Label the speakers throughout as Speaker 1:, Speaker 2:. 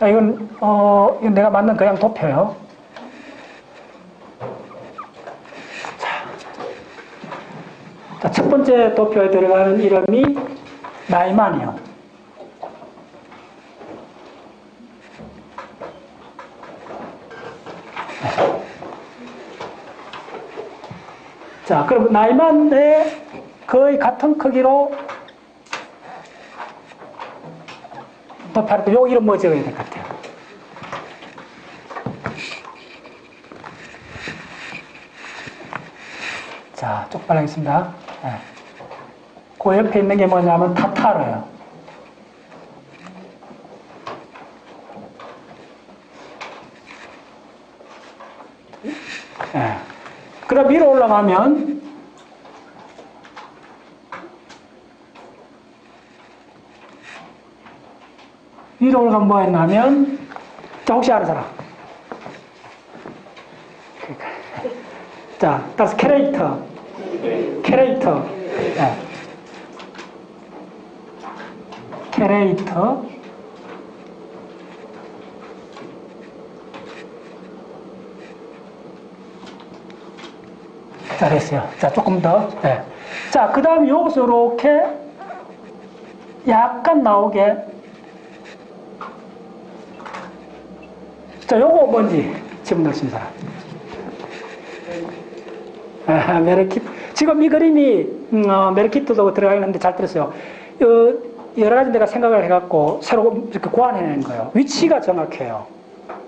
Speaker 1: 자, 이건 내가 만든 그냥 도표요. 자, 첫 번째 도표에 들어가는 이름이 나이만이요. 자, 그럼 나이만의 거의 같은 크기로 도표할 요 이름 뭐 적어야 될 것 같아요? 자, 쪽팔 하겠습니다. 네. 그 옆에 있는 게 뭐냐면 타타르예요. 네. 그럼 위로 올라가면 뭐 했냐면, 자, 혹시 아는 사람? 자, 다시 캐레이터. 네. 캐레이터. 잘했어요. 자, 조금 더. 네. 자, 그 다음 여기서 이렇게 약간 나오게. 자, 요거 뭔지 질문 넣으신 사람. 메르키트. 지금 이 그림이, 메르키트도 들어가 있는데 잘 들었어요. 여러 가지 내가 생각을 해갖고 새로 이렇게 고안해낸 거예요. 위치가 정확해요.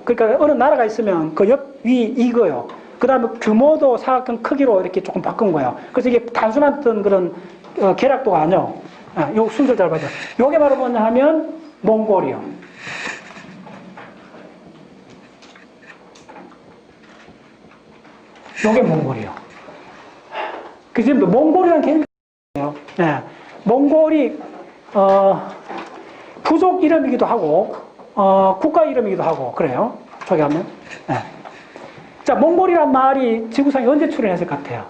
Speaker 1: 그러니까 어느 나라가 있으면 그 옆, 위, 이거요. 그 다음에 규모도 사각형 크기로 이렇게 조금 바꾼 거예요. 그래서 이게 단순한 어떤 그런 계략도가 아니요. 요 순서 잘 봐요. 요게 바로 뭐냐 하면 몽골이요. 요게 몽골이요. 그 지금 몽골이라는 개념이 있어요. 네. 몽골이 부족 이름이기도 하고 국가 이름이기도 하고 그래요. 저기 하면. 네. 자, 몽골이란 말이 지구상에 언제 출현했을 것 같아요?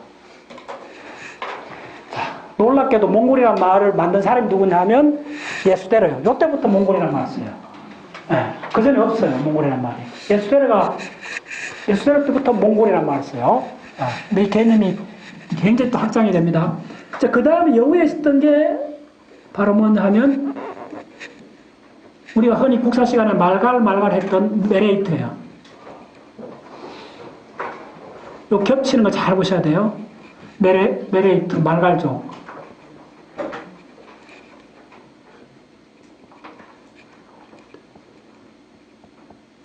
Speaker 1: 자, 놀랍게도 몽골이란 말을 만든 사람이 누구냐 하면 예수대로요. 요때부터 몽골이란 말을 써요. 네. 그 전에 없어요. 몽골이란 말이. 예수대로 때부터 몽골이란 말을 써요. 근데 이 개념이 굉장히 또 확장이 됩니다. 자, 그 다음에 여기에 있었던 게 바로 뭐냐 하면 우리가 흔히 국사 시간에 말갈 했던 메레이트예요. 요 겹치는 거 잘 보셔야 돼요. 메레이트, 말갈족.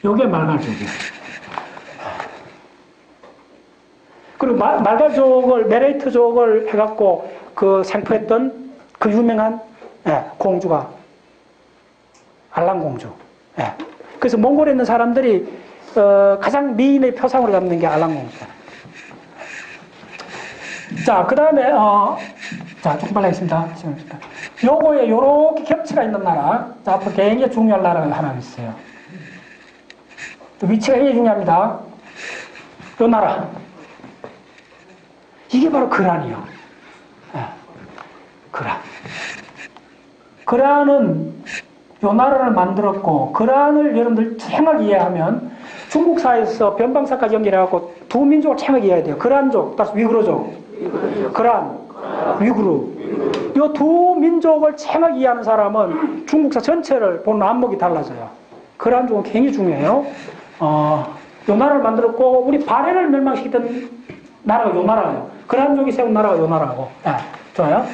Speaker 1: 요게 말갈족이에요. 그리고 말갈족을, 메레이트족을 해갖고 그 생포했던 그 유명한 공주가 알랑공주. 그래서 몽골에 있는 사람들이 가장 미인의 표상으로 잡는 게 알랑공주예요. 자, 그 다음에, 자, 조금 빨리 하겠습니다. 요거에 요렇게 겹치가 있는 나라. 자, 앞으로 굉장히 중요한 나라가 하나 있어요. 또 위치가 굉장히 중요합니다. 요 나라. 이게 바로 그란이요. 그란. 그란은 요 나라를 만들었고, 그란을 여러분들 정확히 이해하면 중국사에서 변방사까지 연결해갖고 두 민족을 정확히 이해해야 돼요. 그란족, 다시 위구르족. 그란, 위구르. 요 두 민족을 정확히 이해하는 사람은 중국사 전체를 보는 안목이 달라져요. 그란족은 굉장히 중요해요. 요 나라를 만들었고, 우리 바레를 멸망시키던 나라가 요 나라예요. 그란족이 세운 나라가 요 나라고. 좋아요.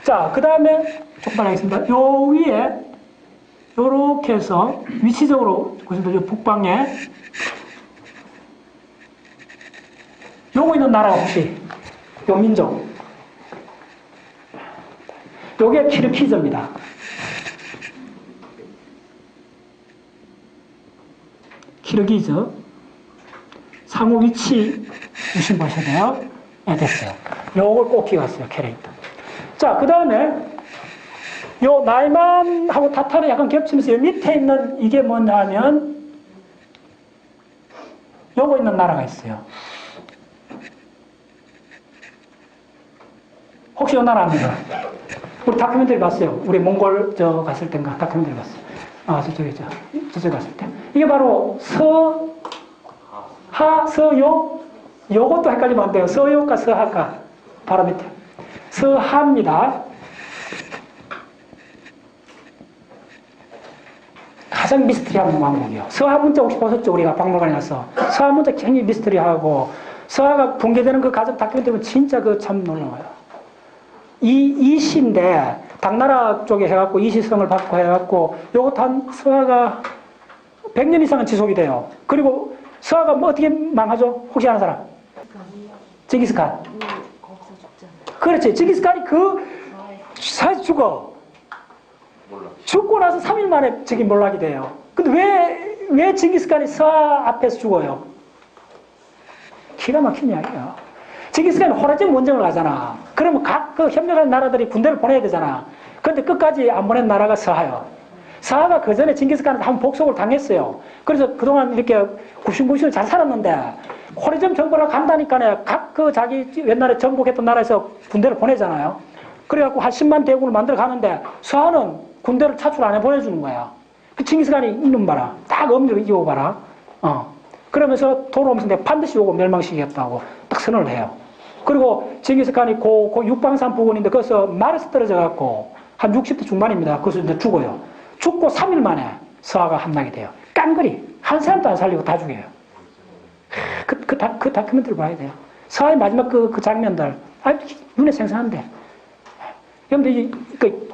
Speaker 1: 자, 그 다음에 조금 하겠습니다. 요 위에 요렇게 해서 위치적으로 보시면 요 북방에 요거 있는 나라가 혹시 요 민족 요게 키르키즈입니다. 키르기즈 상호 위치 유심 보셔야 돼요. 네, 됐어요. 요걸 꼭 기억하세요. 캐릭터. 자, 그 다음에 요 나이만하고 타타르 약간 겹치면서 요 밑에 있는 이게 뭐냐 하면 요거 있는 나라가 있어요. 혹시 요 나라 압니까? 우리 다큐멘터리 봤어요. 우리 몽골 갔을 땐가 다큐멘터리 봤어요. 저쪽에 갔을 때. 이게 바로 하, 서요. 요것도 헷갈리면 안 돼요. 서요가 서하가. 바로 밑에. 서하입니다. 가장 미스터리한 왕국이요. 서하 문자 혹시 보셨죠? 우리가 박물관에 가서. 서하 문자 굉장히 미스터리하고, 서하가 붕괴되는 그 과정 다큐멘터리 보면 진짜 그 참 놀라워요. 이시인데, 당나라 쪽에 해갖고, 이시성을 받고 해갖고, 요것도 한 서하가 100년 이상은 지속이 돼요. 그리고 서하가 뭐 어떻게 망하죠? 혹시 아는 사람? 징기스칸. 그렇지. 징기스칸이 사실 죽어. 죽고 나서 3일 만에 저기 몰락이 돼요. 근데 왜 징기스칸이 서하 앞에서 죽어요? 기가 막힌 이야기예요. 징기스칸이 호라즘 원정을 가잖아. 그러면 각 그 협력하는 나라들이 군대를 보내야 되잖아. 근데 끝까지 안 보낸 나라가 서하요. 서하가 그 전에 징기스칸한테 한번 복속을 당했어요. 그래서 그동안 이렇게 굽신굽신 잘 살았는데, 호리점 정벌을 간다니까 각 그 자기 옛날에 정복했던 나라에서 군대를 보내잖아요. 그래갖고 한 10만 대군을 만들어 가는데, 서하는 군대를 차출 안 해 보내주는 거야. 그 징기스칸이 이놈 봐라. 딱 엄지로 이기고 봐라. 그러면서 돌아오면서 내가 반드시 오고 멸망시키겠다고 딱 선언을 해요. 그리고 징기스칸이 육방산 부근인데 거기서 말에서 떨어져갖고 한 60대 중반입니다. 거기서 이제 죽어요. 죽고 3일 만에 서하가 함락이 돼요. 깡그리. 한 사람도 안 살리고 다 죽여요. 그 다큐멘터리를 봐야 돼요. 서하의 마지막 그 장면들. 눈에 생생한데. 그런데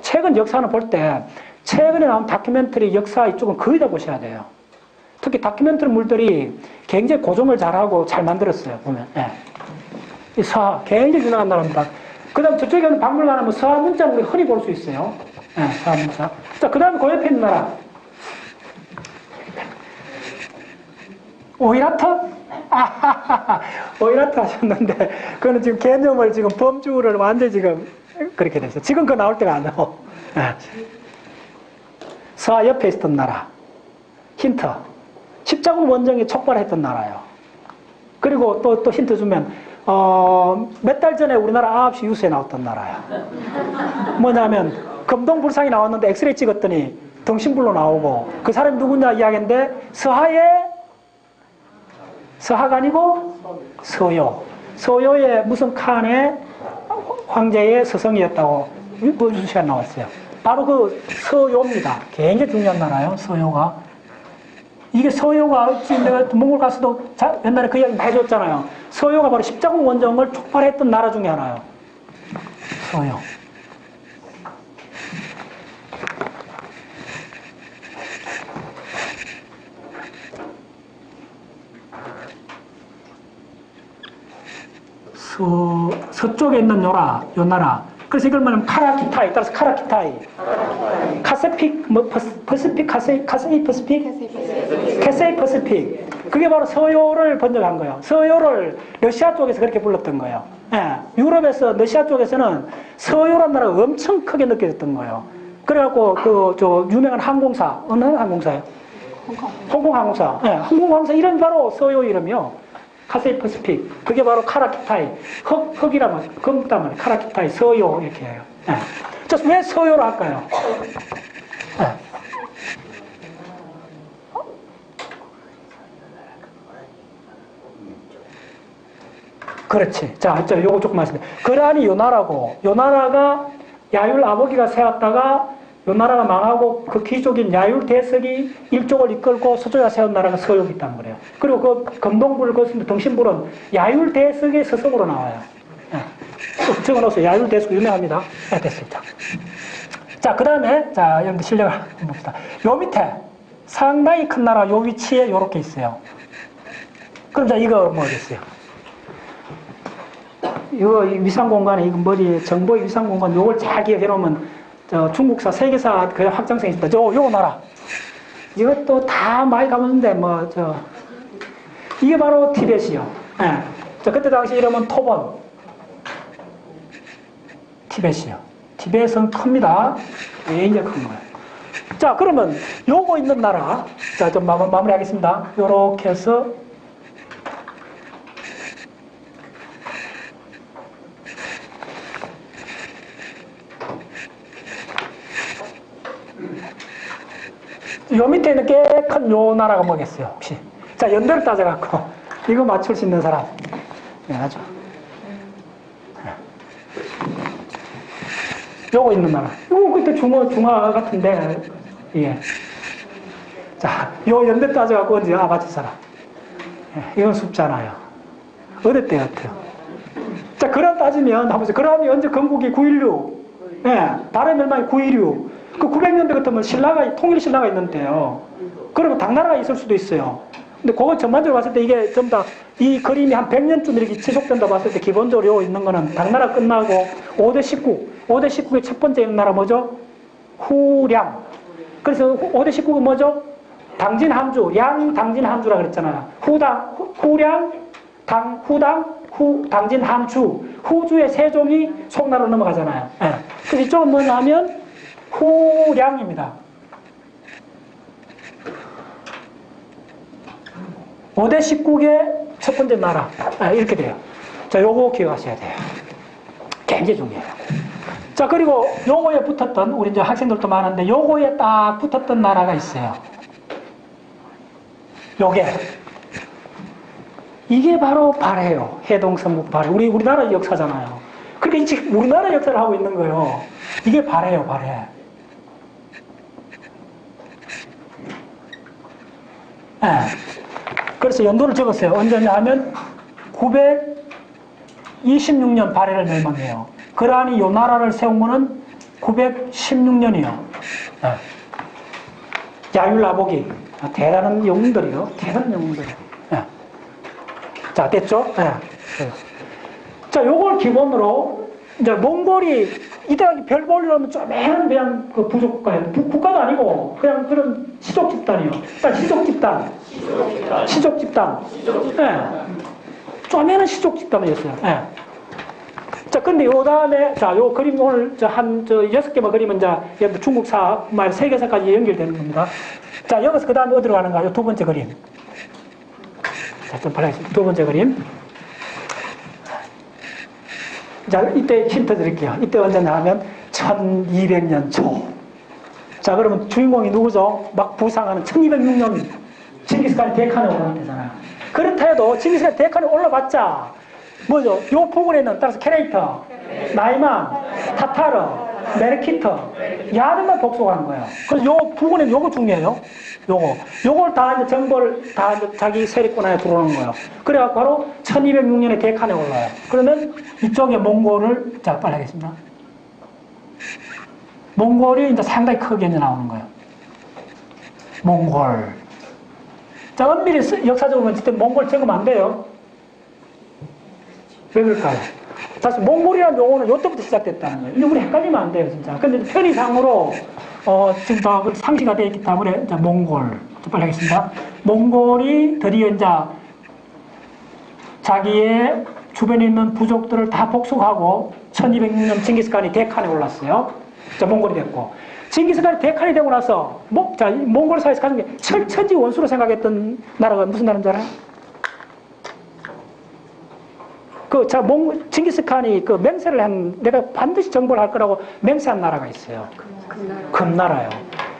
Speaker 1: 최근 역사는 볼 때 최근에 나온 다큐멘터리 역사 이쪽은 거의 다 보셔야 돼요. 특히 다큐멘터리 물들이 굉장히 고정을 잘하고 잘 만들었어요. 보면. 예. 이 서하 굉장히 유명한 나라입니다. 그 다음 저쪽에 있는 박물관 하면 서하 문자는 우리 흔히 볼 수 있어요. 예, 서하 문자. 자, 그 다음 그 옆에 있는 나라. 오이라트? 오이라트 하셨는데, 그거는 지금 개념을 지금 범주를 완전히 지금 그렇게 됐어요. 지금 그거 나올 때가 안 나와. 예. 서하 옆에 있었던 나라. 힌트. 십자군 원정이 촉발했던 나라예요. 그리고 또 힌트 주면, 몇 달 전에 우리나라 9시 뉴스에 나왔던 나라야. 뭐냐면, 금동불상이 나왔는데 엑스레이 찍었더니 등신불로 나오고, 그 사람이 누구냐 이야기인데, 서하가 아니고 서요. 서요의 무슨 칸의 황제의 서성이었다고 보여준 시간 나왔어요. 바로 그 서요입니다. 굉장히 중요한 나라예요, 서요가. 이게 서요가, 지금 내가 몽골 가서도 옛날에 그 이야기 많이 해줬잖아요. 서요가 바로 십자군 원정을 촉발했던 나라 중에 하나예요. 서요. 서쪽에 있는 요 나라. 그래서 이걸 말하면 카라키타이, 따라서 카라키타이. 카세픽, 퍼시픽, 카세이 퍼시픽? 캐세이 퍼시픽. 그게 바로 서요를 번역한 거예요. 서요를 러시아 쪽에서 그렇게 불렀던 거예요. 예, 유럽에서, 러시아 쪽에서는 서요란 나라가 엄청 크게 느껴졌던 거예요. 그래갖고, 유명한 항공사, 어느 항공사예요? 홍콩 항공사. 예, 홍콩 항공사 이름이 바로 서요 이름이요. 카세이 퍼시픽. 그게 바로 카라키타이. 흑이라면, 금땀을 카라키타이, 서요, 이렇게 해요. 예. 자, 왜 서요로 할까요? 예. 그렇지. 자, 요거 조금 말씀드릴게요. 거란이 요 나라고, 요 나라가 야율 아버기가 세웠다가 요 나라가 망하고 그 귀족인 야율 대석이 일족을 이끌고 서쪽에 세운 나라가 서역이 있단 말이에요. 그리고 그 금동불을 거스는 등신불은 야율 대석의 서석으로 나와요. 예. 적어놓으세요. 야율 대석 유명합니다. 네, 됐습니다. 자, 그 다음에, 자, 여러분들 실력을 한번 봅시다. 요 밑에 상당히 큰 나라 요 위치에 요렇게 있어요. 그럼 자, 이거 뭐겠어요? 이거 위상공간에, 이거 머리에 정보의 위상공간, 요걸 잘 기억해 놓으면 중국사, 세계사 그냥 확장성이 있다. 요거 나라. 이것도 다 많이 가봤는데, 이게 바로 티벳이요. 예. 자, 그때 당시 이름은 토번. 티벳이요. 티벳은 큽니다. 굉장히 큰 거예요. 자, 그러면 요거 있는 나라. 자, 좀 마무리 하겠습니다. 요렇게 해서 요 밑에 있는 꽤 큰 요 나라가 뭐겠어요, 혹시? 자, 연대를 따져갖고, 이거 맞출 수 있는 사람. 네, 하죠. 요거 있는 나라. 요거 그때 중화 같은데, 예. 자, 요 연대 따져갖고 언제, 맞출 사람. 예, 이건 쉽잖아요. 어디 때 같아요? 자, 그럼 따지면, 한번 보세요. 그럼이 언제 건국이 9.16? 예, 발해 멸망이 9.16. 그 900년대 같으면 통일 신라가 있는데요. 그리고 당나라가 있을 수도 있어요. 근데 그거 전반적으로 봤을 때 이게 좀 다 이 그림이 한 100년쯤 이렇게 지속된다 봤을 때 기본적으로 있는 거는 당나라 끝나고 5대 19. 5대 19의 첫 번째 나라 뭐죠? 후량. 그래서 5대 19가 뭐죠? 당진 한주, 량 당진 한주라 그랬잖아요. 후량, 당진 한주. 후주의 세종이 송나라로 넘어가잖아요. 예. 그래서 이쪽은 뭐냐면 후량입니다. 5대 19의 첫 번째 나라. 이렇게 돼요. 자, 요거 기억하셔야 돼요. 굉장히 중요해요. 자, 그리고 요거에 붙었던, 우리 이제 학생들도 많은데, 요거에 딱 붙었던 나라가 있어요. 요게. 이게 바로 발해요. 해동성국 발해. 우리나라 역사잖아요. 그러니까 지금 우리나라 역사를 하고 있는 거예요. 이게 발해요, 발해. 네. 그래서 연도를 적었어요. 언제냐 하면 926년 발해를 멸망해요. 그러하니 요 나라를 세운 거는 916년이요. 네. 야율나복이 대단한 영웅들이요. 대단한 영웅들이요. 네. 자, 됐죠? 네. 자, 요걸 기본으로 이제 몽골이 이때 별 보려면 쪼매한 그냥 그 부족 국가예요. 국가도 아니고 그냥 그런 시족 집단이요. 시족 집단. 예. 쪼매는 시족 집단이었어요. 예. 자, 근데 요 다음에, 자, 요 그림 오늘 한 6개만 그리면 이제 중국사, 세계사까지 연결되는 겁니다. 자, 여기서 그 다음에 어디로 가는가요? 두 번째 그림. 자, 좀 빨라겠습니다. 두 번째 그림. 자, 이때 힌트 드릴게요. 이때 언제냐 하면 1200년 초. 자, 그러면 주인공이 누구죠? 막 부상하는 1206년 징기스칸이 데칸에 올라간 데잖아요. 그렇다 해도 징기스칸이 데칸에 올라봤자 뭐죠? 요 부근에는 따라서 케레이터, 나이만, 타타르, 메르키터, 야르만 복속하는 거예요. 그래서 요 부근에는 요거 중요해요. 요걸 다 이제 정벌 다 이제 자기 세력권 안에 들어오는 거예요. 그래갖고 바로 1206년에 데칸에 올라요. 그러면 이쪽에 몽골을, 자, 빨리 하겠습니다. 몽골이 이제 상당히 크게 이제 나오는 거예요. 몽골. 자, 엄밀히 역사적으로 봤을 때 몽골 적으면 안 돼요. 왜 그럴까요? 사실 몽골이라는 용어는 요때부터 시작됐다는 거예요. 이게 우리 헷갈리면 안 돼요, 진짜. 근데 편의상으로 지금 다 상시가 되어 있기 때문에 이제 몽골. 빨리 하겠습니다. 몽골이 드디어 이제 자기의 주변에 있는 부족들을 다 복속하고 1206년 징기스칸이 데칸에 올랐어요. 자, 몽골이 됐고. 징기스칸이 데칸이 되고 나서 몽골 사회에서 가진 게 철천지 원수로 생각했던 나라가 무슨 나라인지 알아요? 징기스칸이 그 맹세를 내가 반드시 정벌을 할 거라고 맹세한 나라가 있어요. 금나라요.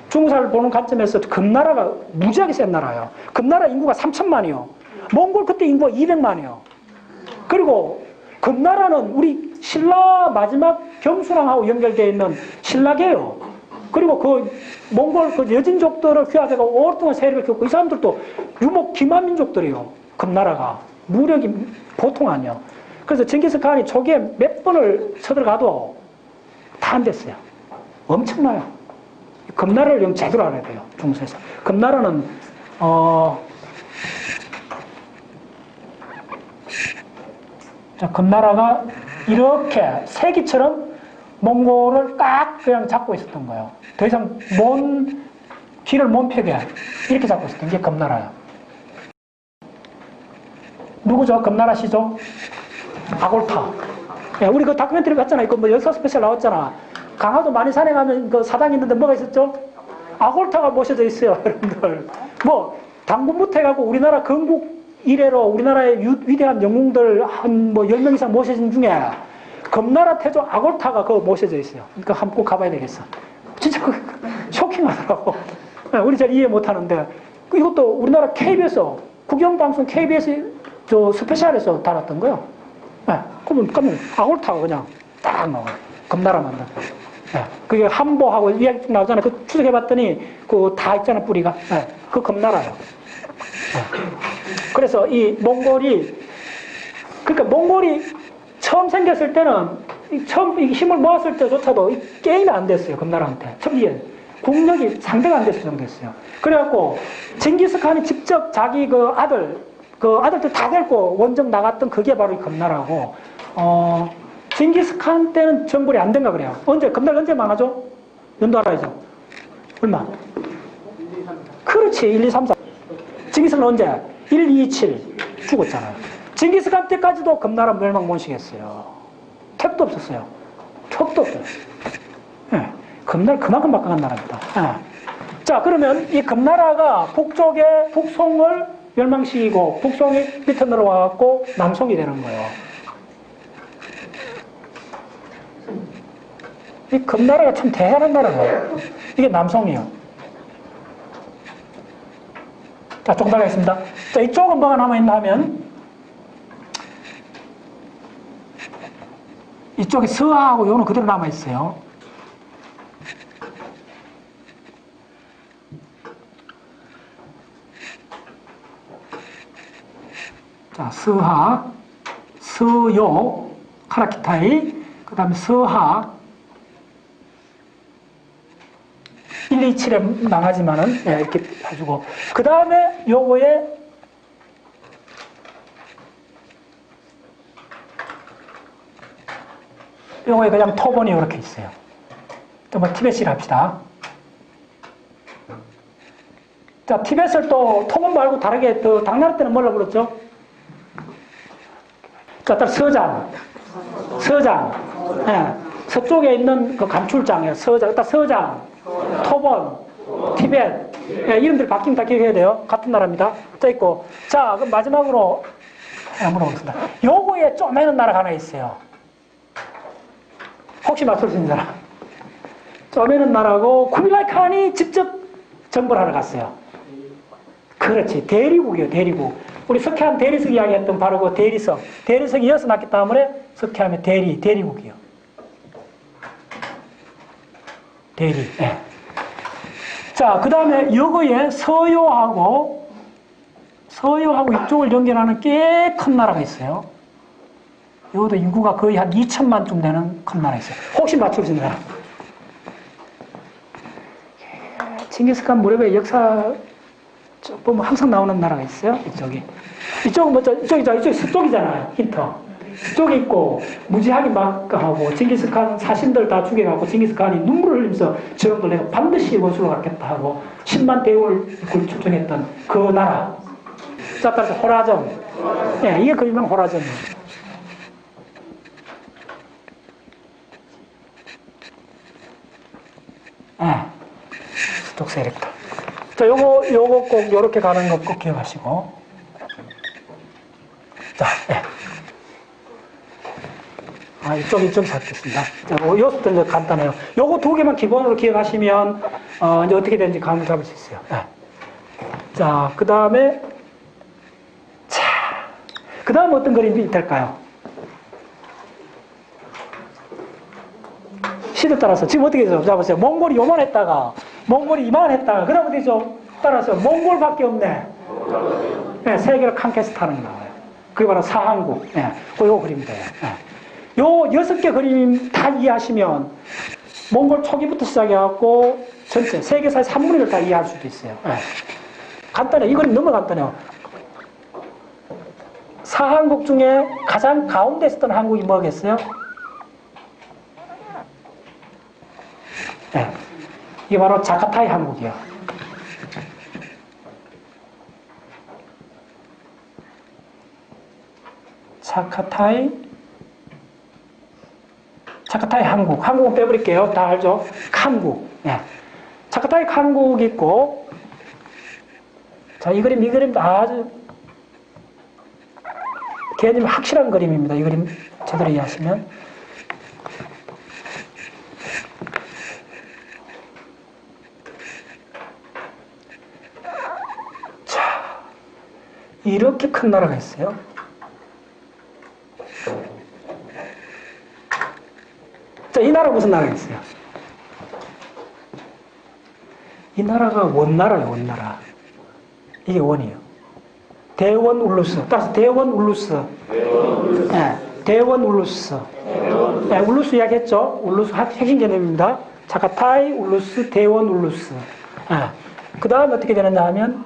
Speaker 1: 중국사를 보는 관점에서 금나라가 무지하게 센 나라예요. 금나라 인구가 3천만이요. 몽골 그때 인구가 200만이요. 그리고 금나라는 우리 신라 마지막 경수랑하고 연결되어 있는 신라계요. 그리고 그 몽골 그 여진족들을 휘하다가 오랫동안 세력을 겪고 이 사람들도 유목 기만민족들이요. 금나라가. 무력이 보통 아니요. 그래서 징기스칸이 초기에 몇 번을 쳐들어가도 다 안 됐어요. 엄청나요. 금나라를 영 제대로 알아야 돼요. 중세에서. 금나라는 자, 금나라가 이렇게 세기처럼 몽골을 깍 그냥 잡고 있었던 거예요. 더 이상 길을 못 펴게 이렇게 잡고 있었던 게 금나라예요. 누구죠? 금나라 시조? 아골타. 예, 우리 그 다큐멘터리 봤잖아요. 그 역사 스페셜 나왔잖아. 강화도 마니산에 가면 그 사당이 있는데 뭐가 있었죠? 아골타가 모셔져 있어요, 여러분들. 당군부터 해갖고 우리나라 건국 이래로 우리나라의 위대한 영웅들 한 10명 이상 모셔진 중에 금나라 태조 아골타가 그거 모셔져 있어요. 그러니까 한번 꼭 가봐야 되겠어. 진짜 쇼킹하더라고. 우리 잘 이해 못하는데 이것도 우리나라 KBS 국영방송 KBS 저 스페셜에서 달았던 거요. 그러면 아골 타고 그냥 딱 나와요. 금나라 만든. 그게 한보하고 이야기 나오잖아요. 그 추적해봤더니 그 다 있잖아요, 뿌리가. 그 금나라요. 그래서 이 몽골이 그러니까 몽골이 처음 생겼을 때는 처음 힘을 모았을 때조차도 게임이 안 됐어요. 금나라한테. 처음에 국력이 상대가 안 됐을 정도였어요. 그래갖고 징기스칸이 직접 자기 그 아들들 다 데리고 원정 나갔던 그게 바로 이 금나라고. 징기스칸 때는 정벌이 안 된가 그래요. 금나라 언제 망하죠? 연도 알아야죠. 얼마? 그렇지. 1, 2, 3, 4. 징기스칸 언제? 1, 2, 7 죽었잖아요. 징기스칸 때까지도 금나라 멸망 못 시켰어요. 택도 없었어요. 척도 없어요. 금나라 그만큼 막강한 나라입니다. 자, 그러면 이 금나라가 북쪽의 북송을 멸망시키고 북송이 밑에 내려와갖고 남송이 되는 거예요. 이 금나라가 참 대단한 나라예요. 이게 남송이에요. 자, 조금 더 가겠습니다. 자, 이쪽은 뭐가 남아있나 하면 이쪽에 서하하고 요는 그대로 남아있어요. 자, 서하, 서요, 카라키타이, 그 다음에 서하, 1, 2, 7에 망하지만은, 이렇게 해주고. 그 다음에 요거에, 요거에 그냥 토본이 이렇게 있어요. 또 뭐 티벳이라 합시다. 자, 티벳을 또 토본 말고 다르게 또 당나라 때는 뭐라 불렀죠? 자, 따라 서장. 서쪽에 있는 그 감출장이에요. 서장, 토본, 티벳. 이름들이 바뀌면 다 기억해야 돼요. 같은 나라입니다. 자, 있고. 자, 그럼 마지막으로 물어보겠습니다. 요거에 쪼매는 나라가 하나 있어요. 혹시 맞출 수 있는 사람? 쪼매는 나라고 쿠빌라이 칸이 직접 정벌하러 갔어요. 그렇지. 대리국이에요, 대리국. 우리 석회암 대리석 이야기했던 바로 그 대리석. 대리석이 이어서 났기 때문에 석회암의 대리국이요. 대리. 자, 그 다음에 여거에 서요하고 이쪽을 연결하는 꽤 큰 나라가 있어요. 이것도 인구가 거의 한 2천만쯤 되는 큰 나라가 있어요. 혹시 맞출 수 있는 사람? 징기스칸 무렵의 역사 보면 항상 나오는 나라가 있어요. 이쪽은 뭐죠? 이쪽이 서쪽이잖아요. 힌트. 이쪽에 있고 무지하게 막 하고 징기스칸 사신들 다 죽여갖고 징기스칸이 눈물을 흘리면서 저런 내가 반드시 원수로 갖겠다 하고 10만 대군을 축적했던 그 나라. 자, 따라서 호라점. 이게 그 유명한 호라점이에요. 서쪽 세력들. 자, 요거 꼭 요렇게 가는 거 꼭 기억하시고. 자, 이쪽이 잡겠습니다. 자, 요것도 이제 간단해요. 요거 두 개만 기본으로 기억하시면, 이제 어떻게 되는지 감을 잡을 수 있어요. 자, 그 다음에, 그 다음 어떤 그림이 될까요? 시대 따라서, 지금 어떻게 되죠? 잡으세요. 몽골이 요만했다가, 몽골이 이만했다가, 그 다음 어떻게 되죠? 따라서, 몽골밖에 없네. 세계를 칸캐스트하는 게 나와요. 그게 바로 사한국. 요 그림 돼요. 요 6개 그림 다 이해하시면 몽골 초기부터 시작해갖고 전체 세계사의 3분의 1을 다 이해할 수도 있어요. 간단해. 이 그림 너무 간단해요. 사한국 중에 가장 가운데 있었던 한국이 뭐겠어요? 이게 바로 자카타이 한국이에요. 자카타이 한국. 한국은 빼버릴게요. 다 알죠? 칸국. 자카타이 칸국 있고, 자, 이 그림 아주 개념이 확실한 그림입니다. 이 그림 제대로 이해하시면. 이렇게 큰 나라가 있어요. 자, 이 나라 무슨 나라가 있어요? 이 나라가 원나라예요, 원나라. 이게 원이에요. 대원 울루스. 따라서 대원 울루스. 네, 대원 울루스. 네, 울루스 이야기했죠? 울루스 핵심 개념입니다. 자카타이 울루스, 대원 울루스. 네. 그 다음에 어떻게 되느냐 하면,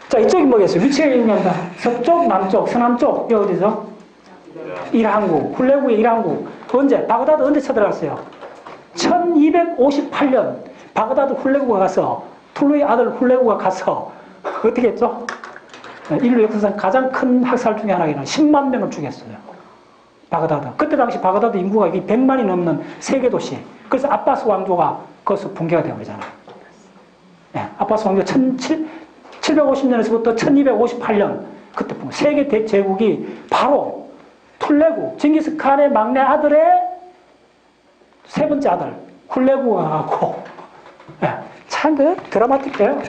Speaker 1: 자, 이쪽이 뭐겠어요? 위치가 얘기합니다. 서쪽, 남쪽, 서남쪽, 이게 어디죠? 일항국, 훌레구의 일항국. 언제? 바그다드 언제 쳐들어갔어요? 1258년 바그다드 훌레구가 가서, 툴루의 아들 훌레구가 가서 어떻게 했죠? 인류 역사상 가장 큰 학살 중에 하나가 10만 명을 죽였어요. 바그다드. 그때 당시 바그다드 인구가 100만이 넘는 세계 도시. 그래서 아바스 왕조가 거기서 붕괴가 되어버리잖아요. 네, 아바스 왕조 750년에서부터 1258년 그때 세계 대제국이 바로 툴레구, 징기스칸의 막내 아들의 세 번째 아들 훌레구가 가고, 참 드라마틱해요.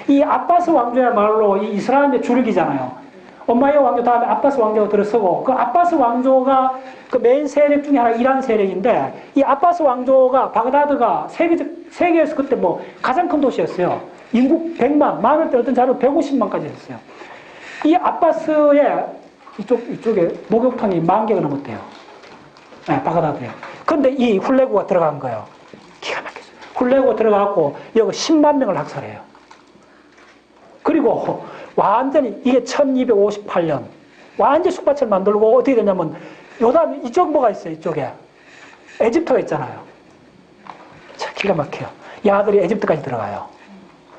Speaker 1: 이 아바스 왕조야말로 이 이슬람의 주력이잖아요. 엄마이어 왕조 다음에 아바스 왕조가 들어서고, 그 아바스 왕조가 그 메인 세력 중에 하나 이란 세력인데, 이 아바스 왕조가 바그다드가 세계에서 그때 뭐 가장 큰 도시였어요. 인구 100만, 많을 때 어떤 자료는 150만까지 했어요. 이 아바스의 이쪽에 목욕탕이 10,000개가 넘었대요. 네, 바그다드에. 근데 이 훌레구가 들어간 거예요. 기가 막혔어요. 훌레구가 들어가고 여기 10만 명을 학살해요. 그리고 완전히 이게 1258년 완전히 숙밭을 만들고 어떻게 되냐면 요다음 이쪽 뭐가 있어요. 이쪽에 에집트가 있잖아요. 참 기가 막혀요. 이 아들이 에집트까지 들어가요.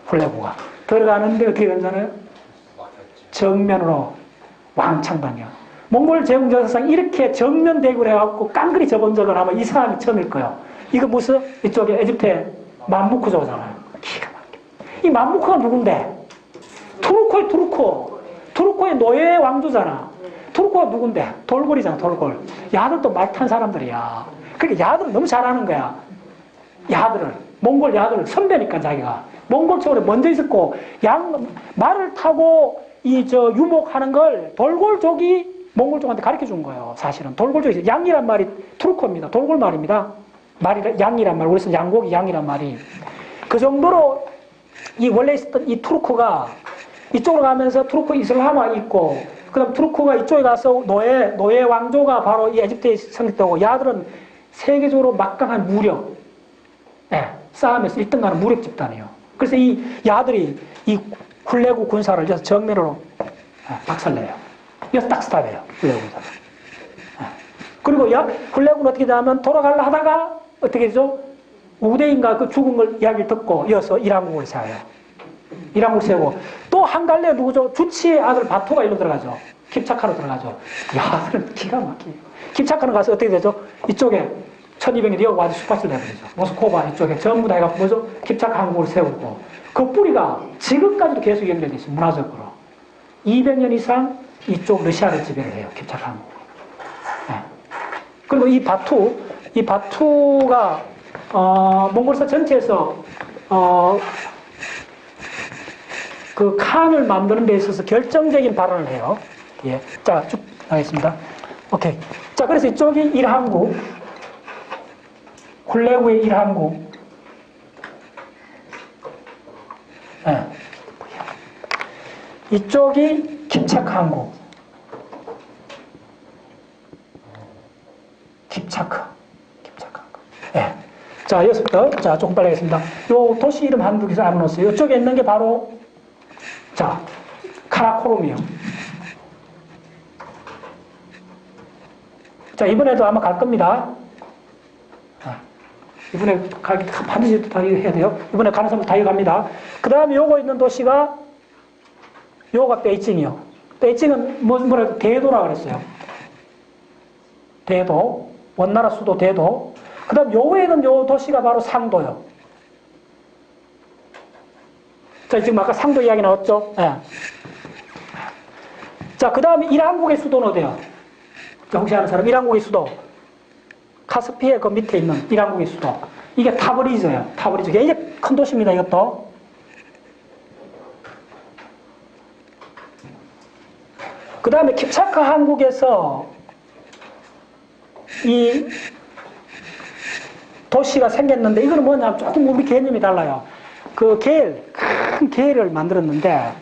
Speaker 1: 훌레구가 들어가는데 어떻게 되잖아요. 정면으로 왕창 당해요. 몽골 제국 역사상 이렇게 정면 대결을 해갖고 깡그리 접은 적은 아마 이 사람이 처음일 거예요. 이거 무슨 이쪽에 에집트의 맘루크족이잖아요. 기가 막혀. 이 맘루크가 누군데? 투르코의 투르코. 투르코의 노예 왕조잖아. 투르코가 누군데? 돌골이잖아, 돌골. 야들도 말 탄 사람들이야. 그러니까 야들은 너무 잘하는 거야. 야들을. 몽골 야들을 선배니까 자기가. 몽골 쪽으로 먼저 있었고, 말을 타고 유목하는 걸 돌골족이 몽골족한테 가르쳐 준 거예요. 사실은. 돌골족이 양이란 말이 투르코입니다. 돌골 말입니다. 양이란 말. 우리서 양고기 양이란 말이. 그 정도로 원래 있었던 이 투르코가 이쪽으로 가면서 투르코 이슬람화 있고, 그 다음 투르코가 이쪽에 가서 노예 왕조가 바로 이 에집트에 성립되고, 야들은 세계적으로 막강한 무력, 싸움에서 1등 가는 무력 집단이에요. 그래서 이 야들이 이 훌레구 군사를 여기서 정면으로 박살내요. 여기서 딱 스탑해요. 훌레구 군사가. 그리고 훌레구는 어떻게 되냐면 돌아가려 하다가 어떻게 되죠? 우대인가 그 죽은 걸 이야기를 듣고 이어서 일왕국을 세워요. 일왕국 세우고 또 한 갈래 누구죠? 주치의 아들 바토가 일로 들어가죠. 킵차카로 들어가죠. 야들은 기가 막히죠. 킵차카는 가서 어떻게 되죠? 이쪽에 1200년 이어가 와서 숙박을 내버리죠. 모스코바 이쪽에 전부 다 해갖고 뭐죠? 킵차카 항국을 세우고 그 뿌리가 지금까지도 계속 연결되어 있어요. 문화적으로. 200년 이상 이쪽 러시아를 지배를 해요. 킵차카 항국. 그리고 이 바투가 몽골사 전체에서 그 칸을 만드는 데 있어서 결정적인 발언을 해요. 예. 자, 쭉 하겠습니다. 오케이. 자, 그래서 이쪽이 일항국, 훌레구의 일항국. 예. 이쪽이 킵차크 항국. 킵차크 항국. 예. 자, 여기서부터, 자, 조금 빨리 하겠습니다. 요 도시 이름 한두 개서 안 넣었어요. 이쪽에 있는 게 바로, 자, 카라코룸이요. 자, 이번에도 아마 갈 겁니다. 이번에 반드시 다 해야 돼요. 이번에 가는 사람 다 이어갑니다. 그 다음에 요거 있는 도시가, 요거가 베이징이요. 베이징은 뭐라 대도라 그랬어요. 대도. 원나라 수도 대도. 그 다음 요거에 있는 요 도시가 바로 상도요. 자, 지금 아까 상도 이야기 나왔죠? 예. 자, 그 다음에 이란국의 수도는 어디요? 자, 혹시 아는 사람? 이란국의 수도. 카스피해 그 밑에 있는 이란국의 수도. 이게 타브리즈예요. 타브리즈. 굉장히 큰 도시입니다, 이것도. 그 다음에 킵차크 한국에서 이 도시가 생겼는데, 이거는 뭐냐면 조금 우리 개념이 달라요. 그 큰 게를 만들었는데,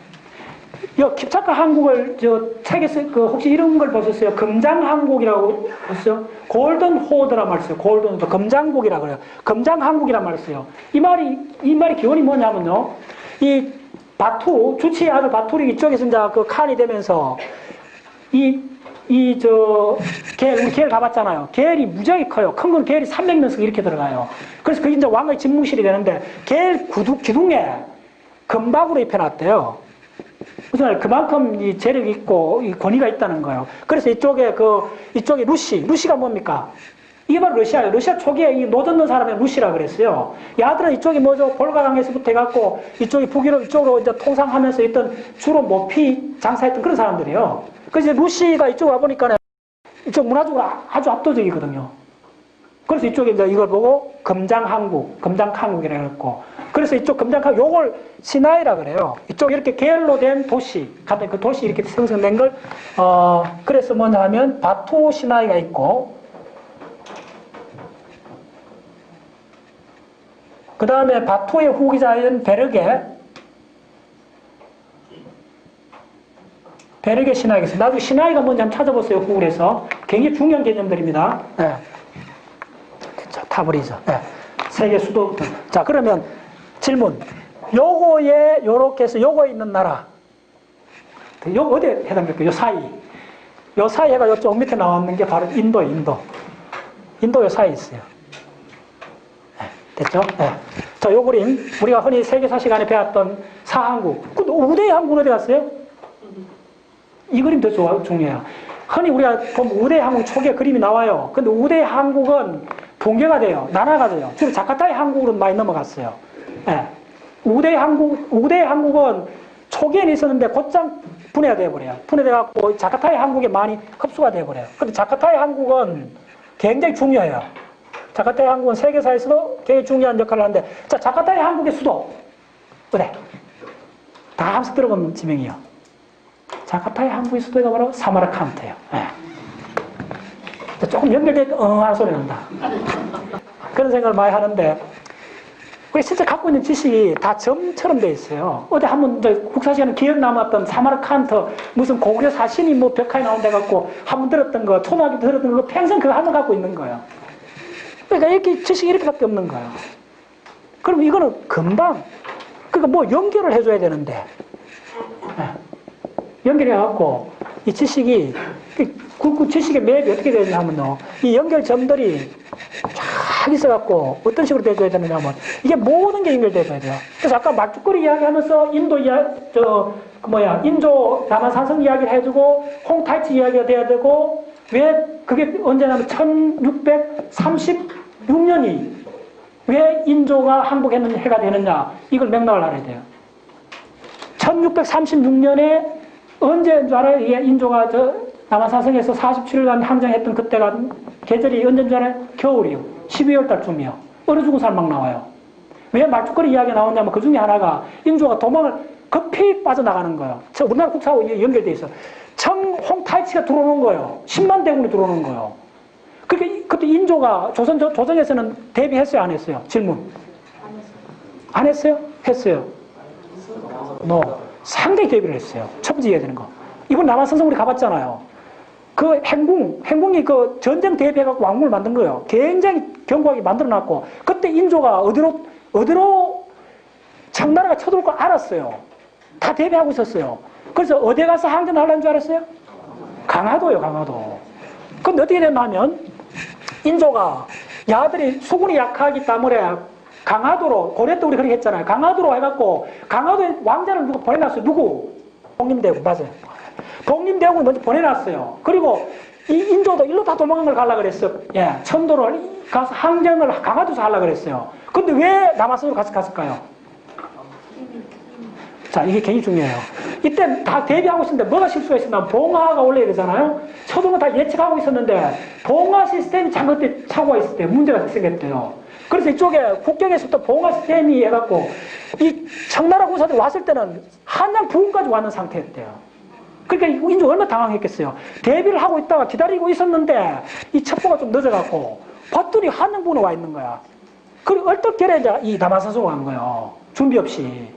Speaker 1: 이 킵차크 한국을 책에서 혹시 이런 걸 보셨어요? 금장한국이라고 보셨어요? 골든 호드라 말 써요. 골든 호드. 금장국이라 그래요. 금장한국이란 말을 써요. 이 말이 기원이 뭐냐면요. 이 주치의 아들 바투리 이쪽에서 이제 그 칸이 되면서 우리 겔 가봤잖아요. 겔이 무지하게 커요. 큰 건 겔이 300명씩 이렇게 들어가요. 그래서 그게 이제 왕의 집무실이 되는데, 겔 기둥에 금박으로 입혀놨대요. 그래서 그만큼 이 재력이 있고 이 권위가 있다는 거예요. 그래서 이쪽에 루시가 뭡니까? 이게 바로 러시아예요. 러시아 초기에 이 노젓는 사람이 루시라 그랬어요. 야들은 이쪽이 뭐죠? 볼가강에서부터 해갖고 이쪽이 북유럽 이쪽으로 이제 통상하면서 있던 주로 모피 장사했던 그런 사람들이에요. 그래서 루시가 이쪽 와보니까 이쪽 문화적으로 아주 압도적이거든요. 그래서 이쪽에 이제 이걸 보고 금장한국이라고 했고, 그래서 이쪽 금장한국, 요걸 시나이라 그래요. 이쪽 이렇게 계열로 된 도시, 같은 그 도시 이렇게 생성된 걸, 그래서 뭐냐 하면 바토 시나이가 있고, 그 다음에 바토의 후기자인 베르게 시나이가 있어요. 나중에 시나이가 뭔지 한번 찾아보세요. 구글에서. 굉장히 중요한 개념들입니다. 네. 자, 타브리즈. 네. 세계 수도부터. 자, 그러면 질문. 요거에, 요렇게 해서 요거에 있는 나라. 요거 어디에 해당될까요? 요 사이. 요 사이가 요쪽 밑에 나왔는 게 바로 인도. 인도 요 사이에 있어요. 네. 됐죠? 네. 자, 요 그림. 우리가 흔히 세계사 시간에 배웠던 사항국. 근데 우대의 항국은 어디 갔어요? 이 그림 더 중요해요. 흔히 우리가 보면 우대 항국 초기에 그림이 나와요. 근데 우대 항국은 붕괴가 돼요. 나라가 돼요. 주로 자카타의 항국으로 많이 넘어갔어요. 네. 우대 항국은 초기에는 있었는데 곧장 분해가 돼버려요. 분해돼갖고 자카타의 항국에 많이 흡수가 돼버려요. 근데 자카타의 항국은 굉장히 중요해요. 자카타의 항국은 세계사에서도 굉장히 중요한 역할을 하는데, 자, 자카타의 항국의 수도. 어디? 다 함수 들어보면 지명이요. 자카타의 항구의 수도가 바로 사마르칸트예요. 네. 조금 연결돼 하는 소리 난다. 그런 생각을 많이 하는데, 우리 실제 갖고 있는 지식이 다 점처럼 돼 있어요. 어디 한번 국사 시간에 기억 남았던 사마르칸트 무슨 고구려 사신이 뭐 벽화에 나온 데 갖고 한번 들었던 거, 초등학교 들었던 거 평생 그거 한번 갖고 있는 거예요. 그러니까 이렇게 지식이 이렇게밖에 없는 거예요. 그럼 이거는 금방, 그러니까 뭐 연결을 해줘야 되는데. 네. 연결해갖고, 이 지식이, 그 지식의 맵이 어떻게 되느냐 하면요. 이 연결점들이 쫙 있어갖고, 어떤 식으로 돼줘야 되느냐 하면, 이게 모든 게 연결돼줘야 돼요. 그래서 아까 말죽거리 이야기 하면서 인도 남한산성 이야기를 해주고, 홍타이치 이야기가 돼야 되고, 왜 그게 언제냐면 1636년이 왜 인조가 항복했는 해가 되느냐, 이걸 맥락을 알아야 돼요. 1636년에 언제인 줄 알아요? 이게 인조가 남한산성에서 47일간 항쟁했던 그때가 계절이 언제인 줄 알아요? 겨울이요. 12월 달쯤이요. 얼어 죽은 사람 막 나와요. 왜 말죽거리 이야기가 나오냐면 그 중에 하나가 인조가 도망을 급히 빠져나가는 거예요. 우리나라 국사하고 연결돼 있어. 홍타이치가 들어오는 거예요. 10만 대군이 들어오는 거예요. 그때 인조가 조정에서는 대비했어요? 안 했어요? 질문. 안 했어요? 했어요. 상당히 대비를 했어요. 첫 번째 이해야 되는 거. 이번 남한산성 우리 가봤잖아요. 그 행궁이 그 전쟁 대비해갖고 왕궁을 만든 거예요. 굉장히 견고하게 만들어놨고, 그때 인조가 어디로 청나라가 쳐들어올 걸 알았어요. 다 대비하고 있었어요. 그래서 어디 가서 항전하려는 줄 알았어요? 강화도요, 강화도. 근데 어떻게 됐냐면, 인조가 야들이 수군이 약하기 때문에 강화도로, 고려 때 우리 그렇게 했잖아요. 강화도로 해갖고, 강화도에 왕자를 누가 보내놨어요. 누구? 복림대군, 맞아요. 복림대군을 먼저 보내놨어요. 그리고 이 인조도 일로 다 도망간 걸 가려고 그랬어요. 예, 천도를 가서 항전을 강화도에서 하려고 그랬어요. 근데 왜 남한산으로 갔을까요? 자, 이게 굉장히 중요해요. 이때 다 대비하고 있었는데 뭐가 실수가 있었나? 봉화가 올라야 되잖아요. 초등은 다 예측하고 있었는데 봉화 시스템이 잘못된 착오가 있을 때 문제가 생겼대요. 그래서 이쪽에 국경에서부터 봉화 시스템이 해갖고 이 청나라 군사들이 왔을 때는 한양 부근까지 왔는 상태였대요. 그러니까 인조 얼마나 당황했겠어요. 대비를 하고 있다가 기다리고 있었는데 이 첩보가 좀 늦어갖고 봤더니 한양 부근에 와 있는 거야. 그리고 얼떨결에 이제 이 남한산성으로 간 거예요. 준비 없이.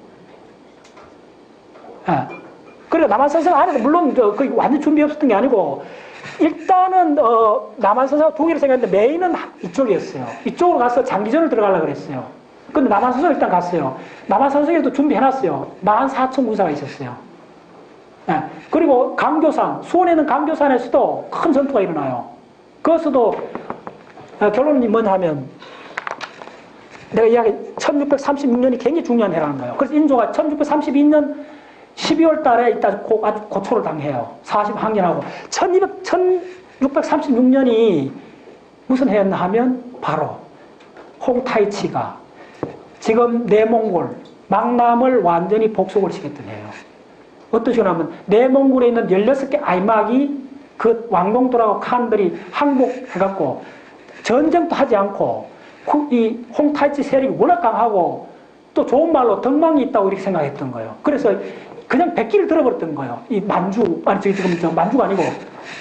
Speaker 1: 예. 그러니까 남한산성 안에도 물론 거의 완전 준비 없었던 게 아니고 일단은 남한산성 두 개를 생겼는데 메인은 이쪽이었어요. 이쪽으로 가서 장기전을 들어가려고 그랬어요. 근데 남한산성 일단 갔어요. 남한산성에도 준비해놨어요. 14,000 군사가 있었어요. 예. 그리고 강교산, 수원에 있는 강교산에서도 큰 전투가 일어나요. 거기서도 결론이 뭐냐 하면 내가 이야기 1636년이 굉장히 중요한 해라는 거예요. 그래서 인조가 1632년 12월 달에 일단 아주 고초를 당해요. 40항년하고. 1636년이 무슨 해였나 하면 바로 홍타이치가 지금 내몽골, 망남을 완전히 복속을 시켰던 해예요. 어떤 식으로 하면 내몽골에 있는 16개 아이막이 그 왕봉돌하고 칸들이 항복해갖고 전쟁도 하지 않고 이 홍타이치 세력이 워낙 강하고 또 좋은 말로 덕망이 있다고 이렇게 생각했던 거예요. 그래서 그냥 백기를 들어버렸던 거예요. 이 만주, 아니 지금 만주가 아니고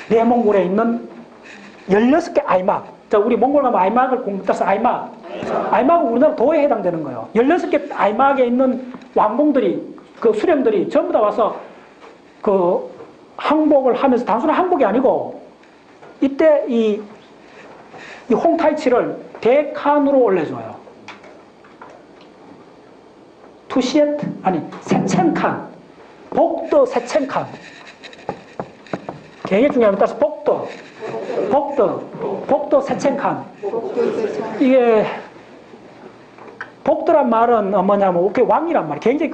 Speaker 1: 내몽골에 있는 16개 아이막. 자, 우리 몽골 가면 아이막을 따서 아이막. 아이막은 우리나라 도에 해당되는 거예요. 16개 아이막에 있는 왕봉들이, 그 수령들이 전부 다 와서 그 항복을 하면서 단순한 항복이 아니고 이때 이 홍타이치를 대칸으로 올려줘요. 투시에트, 아니, 세첸칸. 복도 세첸칸. 굉장히 중요합니다. 따라서 복도 세첸칸. 이게 복도란 말은 뭐냐면 그 왕이란 말이에요. 굉장히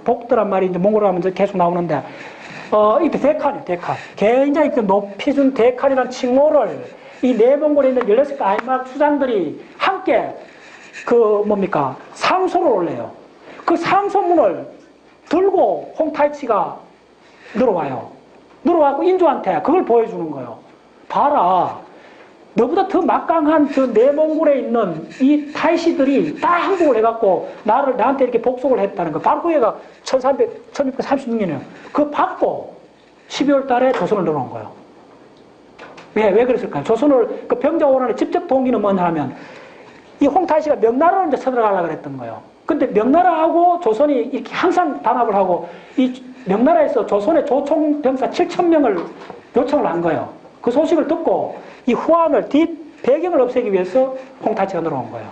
Speaker 1: 복도란 말이 이제 몽골어 하면 계속 나오는데 이때 대칸이에요. 대칸. 굉장히 높이 준 대칸이라는 칭호를 이 내몽골에 있는 16개 아이막 수장들이 함께 상소를 올려요. 그 상소문을 들고 홍타이치가 늘어와요. 늘어와고 인조한테 그걸 보여주는 거예요. 봐라. 너보다 더 막강한 저 내몽골에 있는 이 타이시들이 다 항복을 해갖고 나한테 이렇게 복속을 했다는 거. 바로 그 해가 1636년이에요. 그거 받고 12월 달에 조선을 늘어온 거예요. 왜 그랬을까요? 조선을, 그 병자호란의 직접 동기는 뭐냐 하면 이 홍타이시가 명나라로 이제 쳐들어가려고 그랬던 거예요. 근데 명나라하고 조선이 이렇게 항상 단합을 하고 이 명나라에서 조선의 조총병사 7,000명을 요청을 한 거예요. 그 소식을 듣고 이 후환을 배경을 없애기 위해서 홍타이치가 늘어온 거예요.